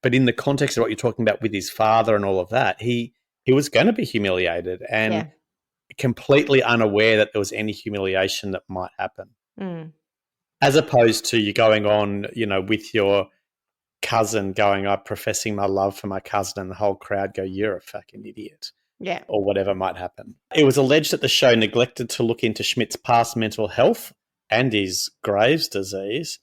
But in the context of what you're talking about with his father and all of that, he was going to be humiliated and completely unaware that there was any humiliation that might happen. Mm. As opposed to you going on, with your cousin professing my love for my cousin, and the whole crowd go, "You're a fucking idiot." Yeah. Or whatever might happen. It was alleged that the show neglected to look into Schmidt's past mental health and his Graves' disease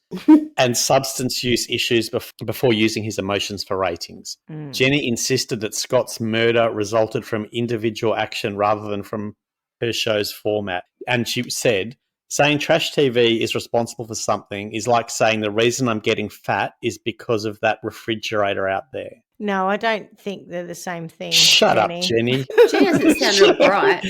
and substance use issues before using his emotions for ratings. Mm. Jenny insisted that Scott's murder resulted from individual action rather than from her show's format. And she said, saying trash TV is responsible for something is like saying the reason I'm getting fat is because of that refrigerator out there. No, I don't think they're the same thing. Shut Jenny. up, Jenny. Jenny doesn't sound real bright.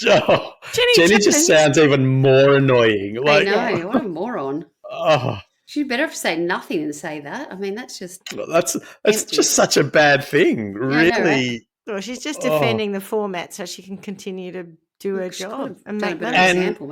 Oh, Jenny just sounds even more annoying. I know. What a moron. Oh, She'd better say nothing than say that. I mean, that's just that's just such a bad thing. Really. Yeah, right? Well, she's just defending the format so she can continue to do her job and make money.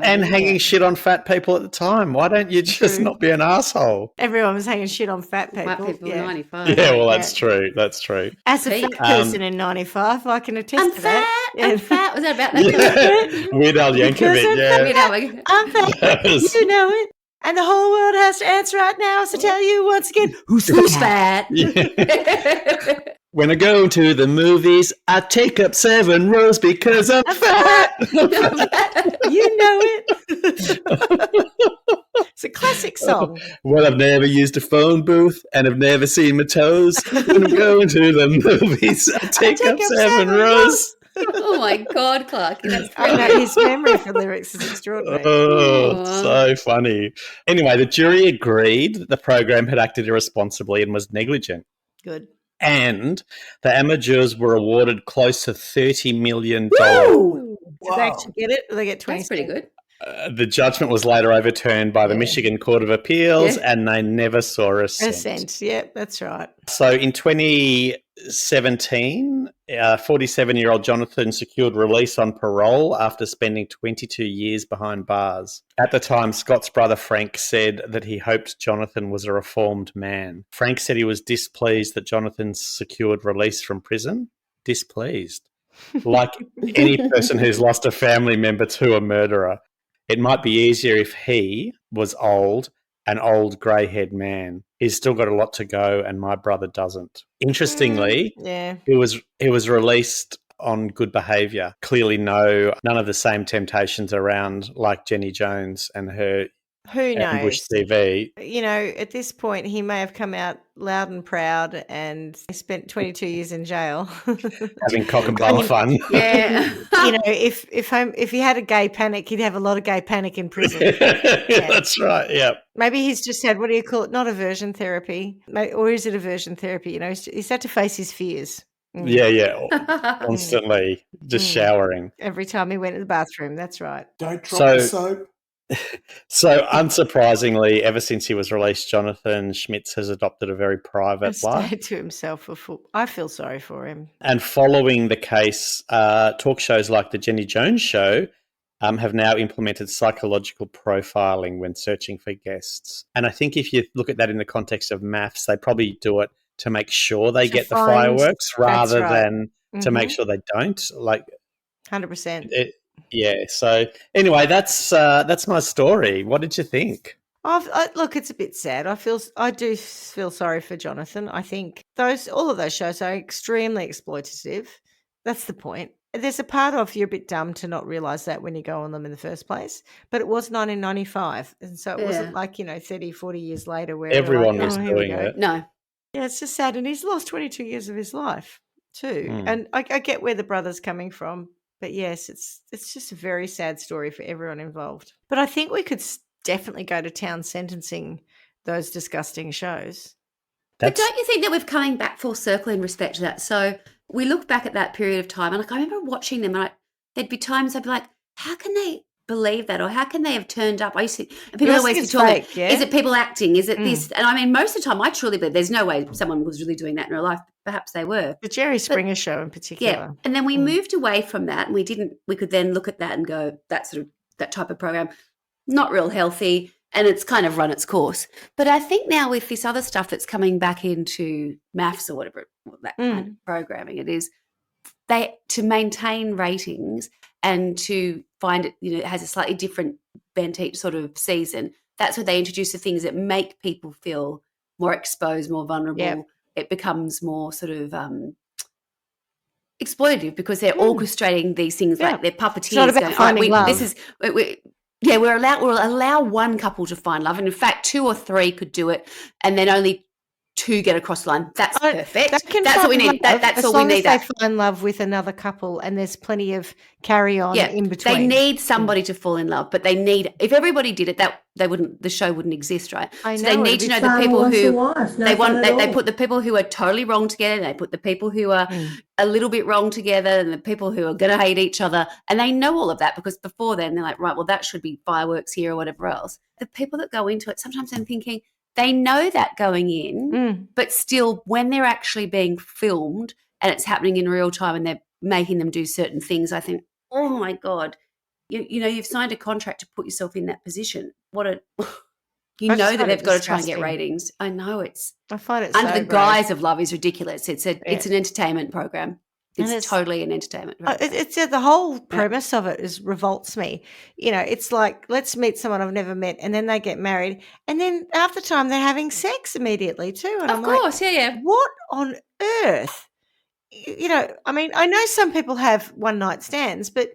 And hanging shit on fat people at the time. Why don't you just not be an asshole? Everyone was hanging shit on fat people. Fat people in 95. Yeah, well, that's true. That's true. As a fat person in 95, I can attest to that. I'm fat. Was that about that? Weird Al Yankovic, yeah. I'm fat. You know it. And the whole world has to answer right now to tell you once again, who's fat? Yeah. When I go to the movies, I take up 7 rows because I'm fat. You know it. It's a classic song. Well, I've never used a phone booth and I've never seen my toes. When I'm going to the movies, I take up 7 rows. Oh my God, Clarky, that's I know his memory for lyrics is extraordinary. Oh, so funny. Anyway, the jury agreed that the program had acted irresponsibly and was negligent. Good. And the Amedures were awarded close to $30 million. Woo! Did they actually get it? Or they get 20? That's pretty good. The judgment was later overturned by the Michigan Court of Appeals, and they never saw a cent. A cent, yeah, that's right. So in 2017, 47-year-old Jonathan secured release on parole after spending 22 years behind bars. At the time, Scott's brother Frank said that he hoped Jonathan was a reformed man. Frank said he was displeased that Jonathan secured release from prison. Displeased. Like any person who's lost a family member to a murderer. It might be easier if he was an old grey-haired man. He's still got a lot to go, and my brother doesn't. Interestingly, he was released on good behaviour. Clearly, none of the same temptations around like Jenny Jones and her. Who knows? Ambush TV. You know, at this point, he may have come out loud and proud and spent 22 years in jail. Having cock and ball fun. Yeah. You know, if he had a gay panic, he'd have a lot of gay panic in prison. Yeah. That's right, yeah. Maybe he's just had, what do you call it, not aversion therapy. Or is it aversion therapy? You know, he's had to face his fears. Yeah. Constantly just showering. Every time he went to the bathroom, that's right. Don't drop the soap. So, unsurprisingly, ever since he was released, Jonathan Schmitz has adopted a very private life. Stayed to himself I feel sorry for him. And following the case, talk shows like the Jenny Jones Show have now implemented psychological profiling when searching for guests. And I think if you look at that in the context of maths, they probably do it to make sure they get the fireworks rather than to make sure they don't. Like 100%. Yeah. So anyway, that's my story. What did you think? Look, it's a bit sad. I do feel sorry for Jonathan. I think all of those shows are extremely exploitative. That's the point. There's a part of you're a bit dumb to not realise that when you go on them in the first place. But it was 1995, and so it wasn't like 30, 40 years later where everyone was doing it. No. Yeah, it's just sad. And he's lost 22 years of his life too. And I get where the brother's coming from. But yes, it's just a very sad story for everyone involved. But I think we could definitely go to town sentencing those disgusting shows. But don't you think that we're coming back full circle in respect to that? So we look back at that period of time, and like I remember watching them, and there'd be times I'd be like, how can they believe that, or how can they have turned up? I used to, and people always be talking, is it people acting? Is it this? And I mean, most of the time, I truly believe there's no way someone was really doing that in real life. Perhaps they were. The Jerry Springer show in particular. Yeah, and then we moved away from that, and we could then look at that and go, that type of program, not real healthy. And it's kind of run its course. But I think now with this other stuff that's coming back into maths or whatever, that kind of programming it is, to maintain ratings and to find it, it has a slightly different bent each sort of season. That's where they introduce the things that make people feel more exposed, more vulnerable. Yep. It becomes more sort of exploitative because they're orchestrating these things like they're puppeteers. It's not about finding love. We'll allow one couple to find love, and in fact, 2 or 3 could do it, and then only 2 get across the line. That's perfect. That's what we need. That's all we need. As they find love with another couple, and there's plenty of carry on in between. They need somebody to fall in love, but they need. If everybody did it, the show wouldn't exist, right? I know. So they need to know the people who they put the people who are totally wrong together, and they put the people who are a little bit wrong together, and the people who are going to hate each other, and they know all of that because before then they're like, right, well, that should be fireworks here or whatever else. The people that go into it, sometimes I'm thinking. They know that going in, but still when they're actually being filmed and it's happening in real time and they're making them do certain things, I think, oh, my God, you've signed a contract to put yourself in that position. That they've got to try and get ratings. I know I find it under the guise of love is ridiculous. It's an entertainment program. It's totally an entertainment program. It's the whole premise of it revolts me. It's like, let's meet someone I've never met, and then they get married, and then after time they're having sex immediately too. And of course, yeah. What on earth? I mean, I know some people have one-night stands, but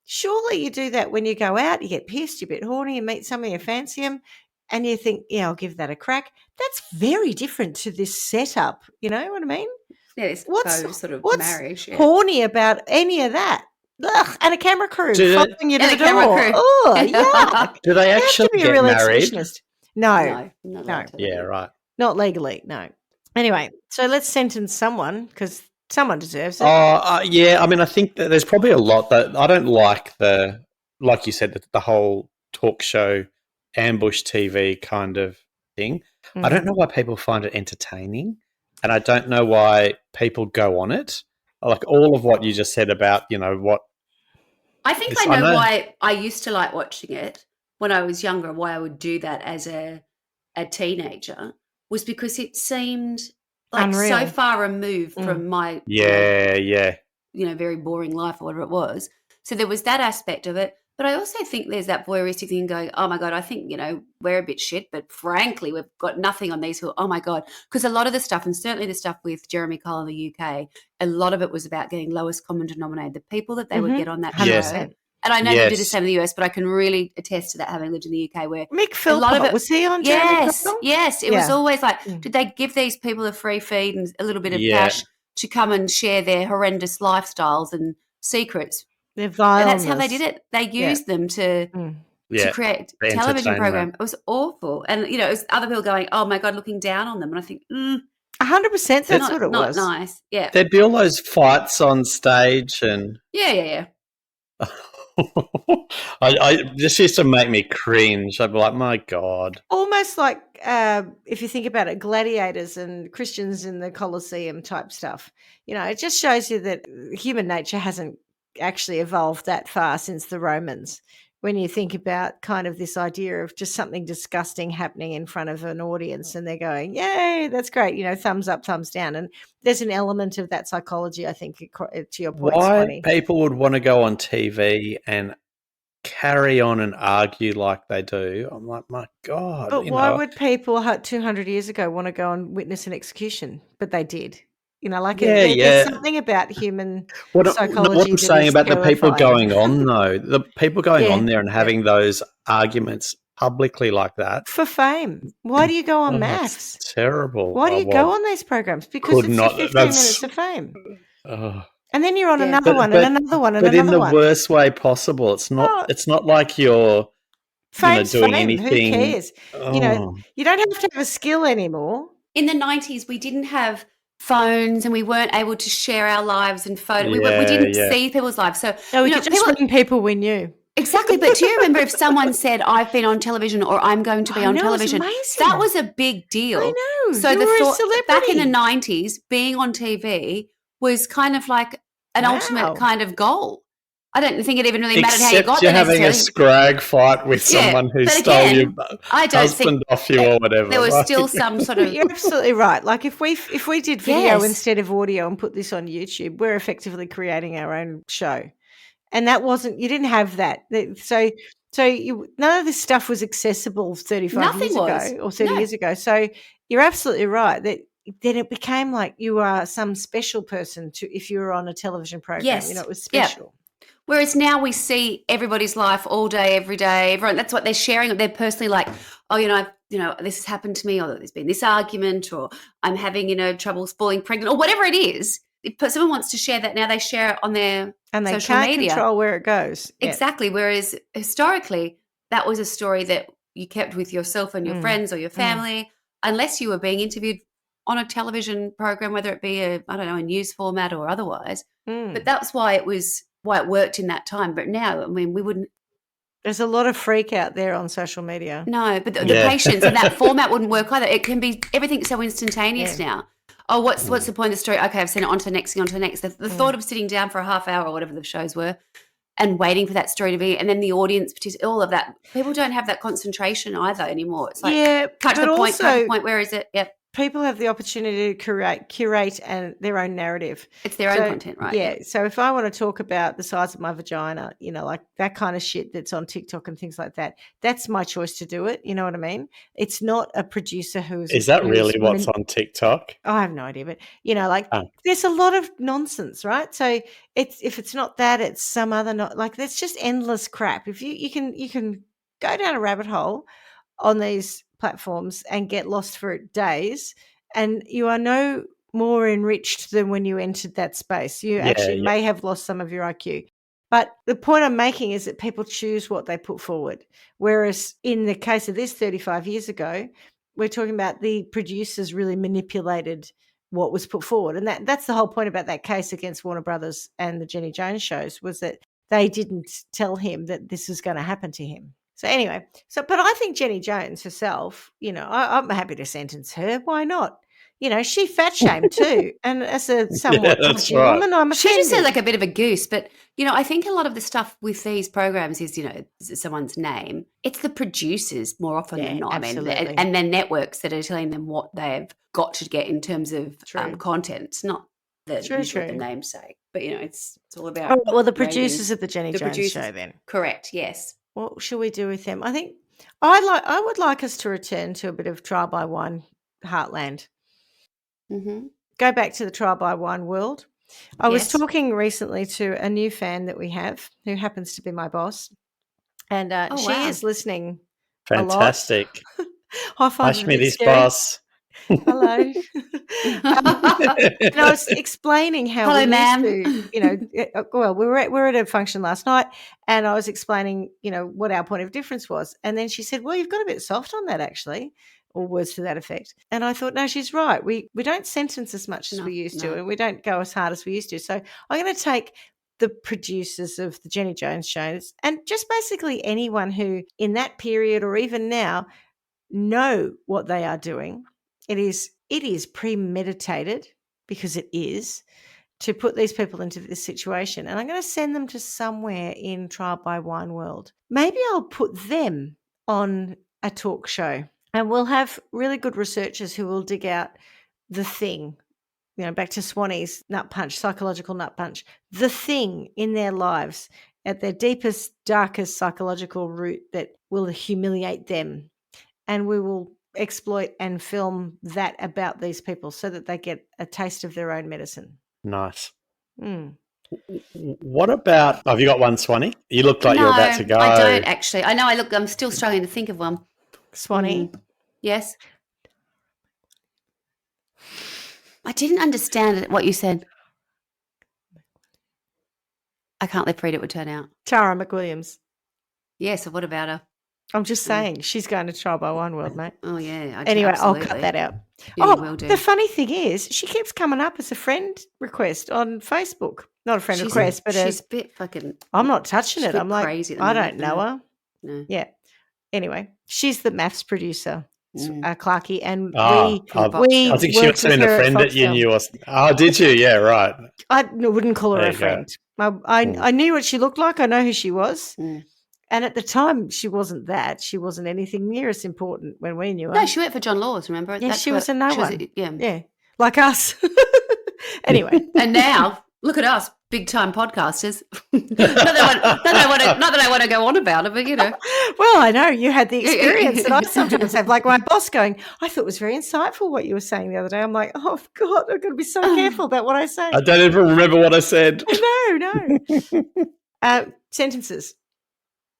surely you do that when you go out, you get pissed, you're a bit horny, you meet somebody, you fancy them, and you think, I'll give that a crack. That's very different to this setup. You know what I mean? What's marriage? Yeah. Horny about any of that? Ugh, and a camera crew following you to the door. Oh, yeah. Do they actually get married? No. Yeah, right. Not legally, no. Anyway, so let's sentence someone because someone deserves it. Yeah. I mean, I think that there's probably a lot that I don't like like you said, the whole talk show, ambush TV kind of thing. I don't know why people find it entertaining. And I don't know why people go on it. Like all of what you just said about, what. I think I know why I used to like watching it when I was younger, why I would do that as a teenager was because it seemed like unreal. So far removed from my very boring life or whatever it was. So there was that aspect of it. But I also think there's that voyeuristic thing going, oh, my God, I think, we're a bit shit, but frankly, we've got nothing on these who, oh, my God. Because a lot of the stuff, and certainly the stuff with Jeremy Kyle in the UK, a lot of it was about getting lowest common denominator, the people that they would get on that show. Yes. And I know they do the same in the US, but I can really attest to that having lived in the UK where Mick Philpott, was he on Jeremy Kyle? Yes. It was always like, did they give these people a free feed and a little bit of cash to come and share their horrendous lifestyles and secrets? And that's how they did it. They used them to create a television program. It was awful. And, it was other people going, oh, my God, looking down on them. And I think, 100% that's what it was. Not nice. Yeah. There'd be all those fights on stage and... Yeah. I just used to make me cringe. I'd be like, my God. Almost like if you think about it, gladiators and Christians in the Colosseum type stuff. It just shows you that human nature hasn't actually evolved that far since the Romans. When you think about kind of this idea of just something disgusting happening in front of an audience and they're going, yay, that's great, thumbs up, thumbs down. And there's an element of that psychology, I think, to your point. Why people would want to go on TV and carry on and argue like they do, I'm like, my God. But why would people 200 years ago want to go and witness an execution? But they did. There's something about human psychology. What I'm saying about the people going on, though, the people going on there and having those arguments publicly like that. For fame. Why do you go on That's MAFS? terrible. Why do you go on these programs? Because it's your 15 minutes of fame. And then you're on another one and another one and but another in the one. worst way possible. It's not like you're Fame's doing fame. anything. Who cares? You don't have to have a skill anymore. In the 90s, we didn't have phones and we weren't able to share our lives and photos. We didn't see people's lives. So we could just ring people we knew. Exactly. But do you remember if someone said, I've been on television or I'm going to be on television? That was a big deal. I know. So you were a celebrity. Back in the 90s, being on TV was kind of like an ultimate kind of goal. I don't think it even really mattered how you got there. Except you're having a scrag fight with someone who stole your husband off you or whatever. There was still some sort of... You're absolutely right. Like if we did video instead of audio and put this on YouTube, we're effectively creating our own show. And that wasn't, you didn't have that. So none of this stuff was accessible 35 years ago or 30 years ago. So you're absolutely right that then it became like you are some special person if you were on a television program. Yes. It was special. Yeah. Whereas now we see everybody's life all day, every day. Everyone, that's what they're sharing. They're personally like, this has happened to me, or there's been this argument, or I'm having, trouble falling pregnant, or whatever it is. If someone wants to share that now, they share it on their social media. And they can't control where it goes. Exactly. Whereas historically, that was a story that you kept with yourself and your friends or your family, unless you were being interviewed on a television program, whether it be a news format or otherwise. But that's why it worked in that time. But now, I mean, we wouldn't. There's a lot of freak out there on social media. No, but the patience in that format wouldn't work either. It can be everything's so instantaneous now. Oh, what's the point of the story? Okay, I've sent it on to the next thing, on to the next. The thought of sitting down for a half hour or whatever the shows were and waiting for that story to be, and then the audience, all of that. People don't have that concentration either anymore. It's like, cut to the point, where is it? Yep. People have the opportunity to curate and their own narrative. It's their own content, right? Yeah. So if I want to talk about the size of my vagina, like that kind of shit that's on TikTok and things like that, that's my choice to do it. You know what I mean? It's not a producer who's... Is that really what's on TikTok? I have no idea, but, there's a lot of nonsense, right? So if it's not that, it's some other... there's just endless crap. If you can go down a rabbit hole on these platforms and get lost for days, and you are no more enriched than when you entered that space. You may have lost some of your IQ. But the point I'm making is that people choose what they put forward. Whereas in the case of this 35 years ago, we're talking about the producers really manipulated what was put forward. And that's the whole point about that case against Warner Brothers and the Jenny Jones shows, was that they didn't tell him that this was going to happen to him. So anyway, but I think Jenny Jones herself, I'm happy to sentence her. Why not? She fat shamed too. And as a somewhat touchy woman, I'm offended. She just sounds like a bit of a goose. But, I think a lot of the stuff with these programs is, is someone's name. It's the producers more often than not. Absolutely. I mean, and their networks that are telling them what they've got to get in terms of content. It's not the namesake. But, it's all about... Oh, well, the producers of the Jenny Jones show then. Correct, yes. What should we do with them? I think I would like us to return to a bit of trial by one heartland. Mm-hmm. Go back to the trial by one world. I was talking recently to a new fan that we have, who happens to be my boss, and she is listening. Fantastic. High five. Hi, Schmitty's boss. Hello. And I was explaining how we used to, well, we were at a function last night, and I was explaining, what our point of difference was. And then she said, well, you've got a bit soft on that, actually, or words to that effect. And I thought, no, she's right. We don't sentence as much as we used to, and we don't go as hard as we used to. So I'm going to take the producers of the Jenny Jones shows and just basically anyone who in that period or even now know what they are doing. It is premeditated, because it is, to put these people into this situation. And I'm going to send them to somewhere in Trial by One world. Maybe I'll put them on a talk show, and we'll have really good researchers who will dig out the thing, back to Swanee's nut punch, psychological nut punch, the thing in their lives at their deepest, darkest psychological root that will humiliate them. And we will exploit and film that about these people so that they get a taste of their own medicine. Nice. What about, have you got one, Swanee? You look like you're about to go. I don't actually. I know I'm still struggling to think of one. Swanee? Yes? I didn't understand what you said. I can't let read it would turn out. Tara McWilliams. Yeah, so what about her? I'm just saying, she's going to Trial by One World, mate. Oh, yeah. Anyway, absolutely. I'll cut that out. Yeah, will do. The funny thing is, she keeps coming up as a friend request on Facebook. Not a friend request, but she's a bit fucking... I'm not touching it. I'm like, crazy I don't know her. No. Yeah. Anyway, she's the maths producer, Clarky, and I think she was sending a friend at you. Oh, did you? Yeah, right. I wouldn't call her a friend. I knew what she looked like. I know who she was. And at the time, she wasn't that. She wasn't anything near as important when we knew her. No, she worked for John Laws, remember? Yeah, she was a no one. Yeah, like us. Anyway. And now, look at us, big-time podcasters. not that I want to go on about it, but, you know. Well, I know you had the experience that I sometimes have. Like my boss going, I thought it was very insightful what you were saying the other day. I'm like, oh, God, I've got to be so careful about what I say. I don't even remember what I said. No. Sentences.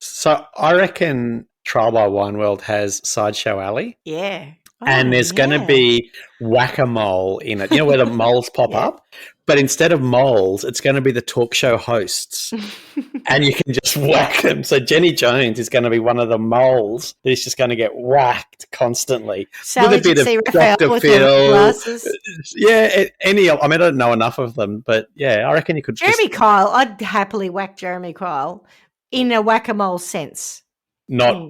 So I reckon Trial by Wine World has Sideshow Alley. Yeah. And there's going to be whack-a-mole in it. You know where the moles pop up? But instead of moles, it's going to be the talk show hosts. And you can just whack them. So Jenny Jones is going to be one of the moles that's just going to get whacked constantly. Sally with a bit of Dr. Phil. Yeah, I don't know enough of them. But, yeah, I reckon you could Jeremy Kyle, I'd happily whack Jeremy Kyle in a whack-a-mole sense. Not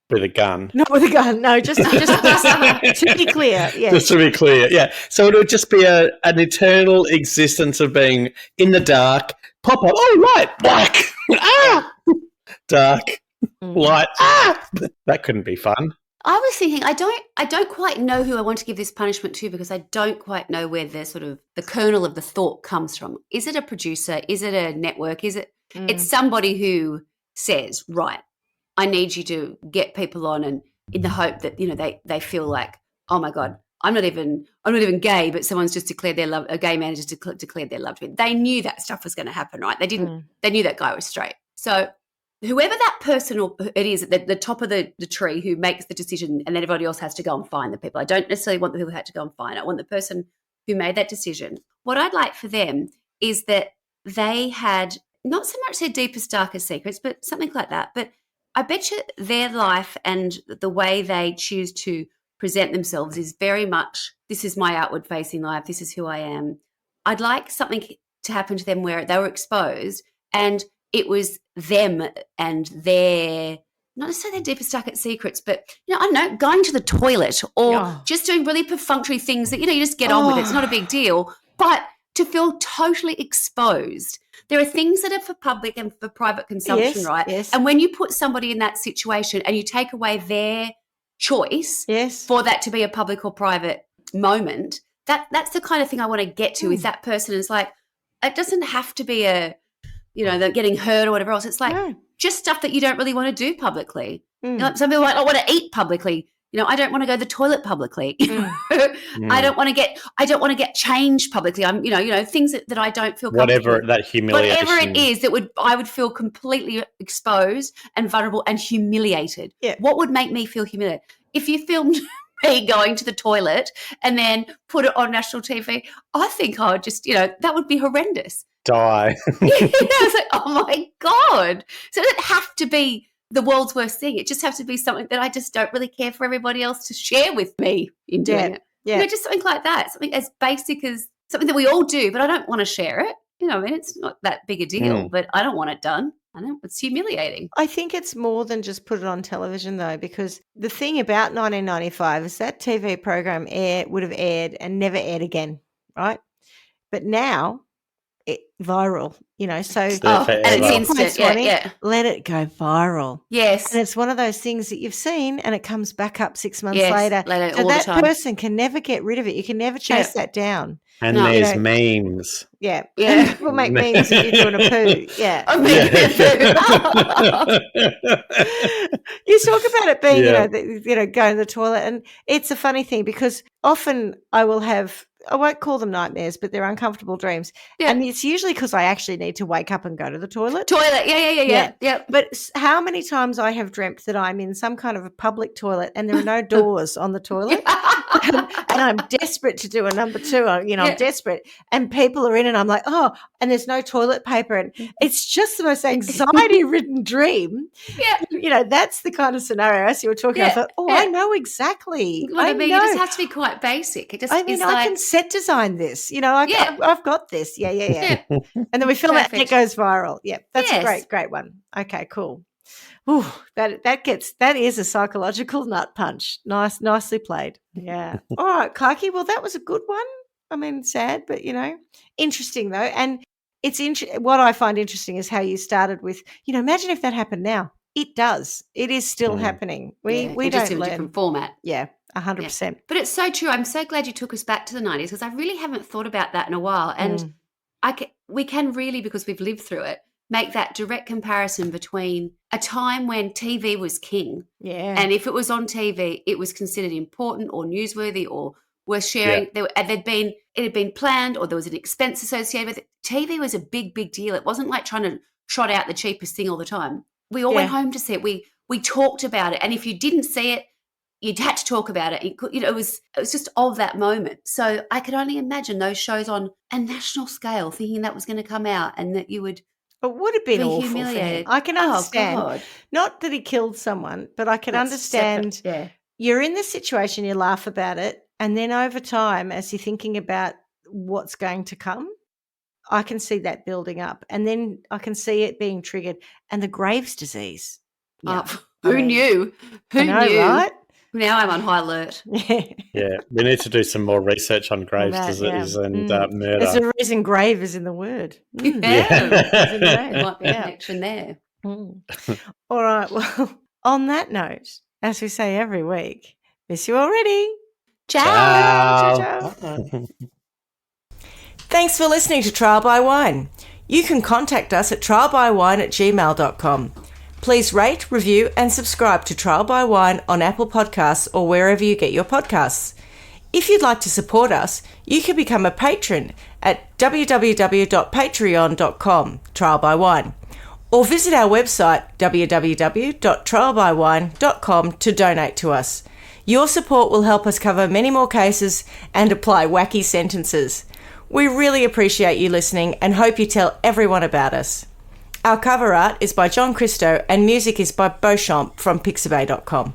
with a gun. Not with a gun, no, just to be clear. Yeah. Just to be clear, yeah. So it would just be an eternal existence of being in the dark, pop up, oh, light, black, dark, light, That couldn't be fun. I was thinking, I don't quite know who I want to give this punishment to because I don't quite know where the kernel of the thought comes from. Is it a producer? Is it a network? Is it? It's somebody who says, right, I need you to get people on, and in the hope that, you know, they feel like, oh my God, I'm not even gay, but someone's just declared their love. A gay man just declared their love to me. They knew that stuff was going to happen, right? They didn't. They knew that guy was straight. So whoever that person or it is at the top of the tree who makes the decision, and then everybody else has to go and find the people. I don't necessarily want the people who had to go and find it. I want the person who made that decision. What I'd like for them is that they had not so much their deepest, darkest secrets, but something like that. But I bet you their life and the way they choose to present themselves is very much, this is my outward facing life, this is who I am. I'd like something to happen to them where they were exposed and it was them and their, not necessarily their deepest, darkest secrets, but, you know, I don't know, going to the toilet or just doing really perfunctory things that, you know, you just get on with it. It's not a big deal. But to feel totally exposed. There are things that are for public and for private consumption, right? Yes. And when you put somebody in that situation and you take away their choice for that to be a public or private moment, that's the kind of thing I want to get to. Is that person is like, it doesn't have to be a, you know, they're getting hurt or whatever else. It's like just stuff that you don't really want to do publicly. You know, some people are like, I want to eat publicly. You know, I don't want to go to the toilet publicly. I don't want to get changed publicly. I'm, you know, things that I don't feel comfortable. Whatever that humiliation. Whatever it is I would feel completely exposed and vulnerable and humiliated. Yeah. What would make me feel humiliated? If you filmed me going to the toilet and then put it on national TV, I think I would just, you know, that would be horrendous. Die. It's like, oh my God. So it doesn't have to be the world's worst thing. It just has to be something that I just don't really care for everybody else to share with me in doing it. Yeah. You know, just something like that. Something as basic as something that we all do, but I don't want to share it. You know, I mean, it's not that big a deal, but I don't want it done. I know it's humiliating. I think it's more than just put it on television, though, because the thing about 1995 is that TV program would have aired and never aired again, right? But now, viral, you know, so and it's instant, let it go viral. Yes. And it's one of those things that you've seen and it comes back up 6 months later. So all that the time. person can never get rid of it. You can never chase that down. And there's memes. Yeah. People make memes if you're doing a poo. Yeah. You talk about it being, you know, going to the toilet. And it's a funny thing because often I will have I won't call them nightmares, but they're uncomfortable dreams. Yeah. And it's usually because I actually need to wake up and go to the toilet. Yeah. But how many times I have dreamt that I'm in some kind of a public toilet and there are no doors on the toilet and I'm desperate to do a number two. I'm desperate and people are in and I'm like, oh, and there's no toilet paper. And it's just the most anxiety-ridden dream. Yeah. That's the kind of scenario as you were talking. I thought, I know exactly. I mean, you just have to be quite basic. It just I can set design this. I've got this. Yeah. And then we film it and it goes viral. Yeah, that's a great one. Okay, cool. Ooh, that is a psychological nut punch. Nicely played. Yeah. All right, Clarky. Well, that was a good one. I mean, sad, but interesting though. And it's what I find interesting is how you started with. Imagine if that happened now. It does. It is still happening. We don't just in learn. a different format. Yeah. 100%. But it's so true. I'm so glad you took us back to the 90s because I really haven't thought about that in a while. And we can really, because we've lived through it, make that direct comparison between a time when TV was king. Yeah. And if it was on TV, it was considered important or newsworthy or worth sharing. Yeah. It had been planned or there was an expense associated with it. TV was a big, big deal. It wasn't like trying to trot out the cheapest thing all the time. We all went home to see it. We talked about it. And if you didn't see it, you'd had to talk about it. It was just of that moment. So I could only imagine those shows on a national scale, thinking that was going to come out and that you would. It would have been awful humiliated. for him. I can understand. God. Not that he killed someone, but I can understand. Separate. Yeah. You're in this situation, you laugh about it, and then over time, as you're thinking about what's going to come, I can see that building up, and then I can see it being triggered. And the Graves' disease. Yeah. Who knew? Who knew? Right? Now I'm on high alert. Yeah, we need to do some more research on Graves' disease and murder. There's a reason grave is in the word. There might be a connection there. All right. Well, on that note, as we say every week, miss you already. Ciao. Ciao. Thanks for listening to Trial by Wine. You can contact us at trialbywine@gmail.com. Please rate, review and subscribe to Trial by Wine on Apple Podcasts or wherever you get your podcasts. If you'd like to support us, you can become a patron at www.patreon.com, Trial by Wine, or visit our website www.trialbywine.com to donate to us. Your support will help us cover many more cases and apply wacky sentences. We really appreciate you listening and hope you tell everyone about us. Our cover art is by John Christo and music is by Beauchamp from Pixabay.com.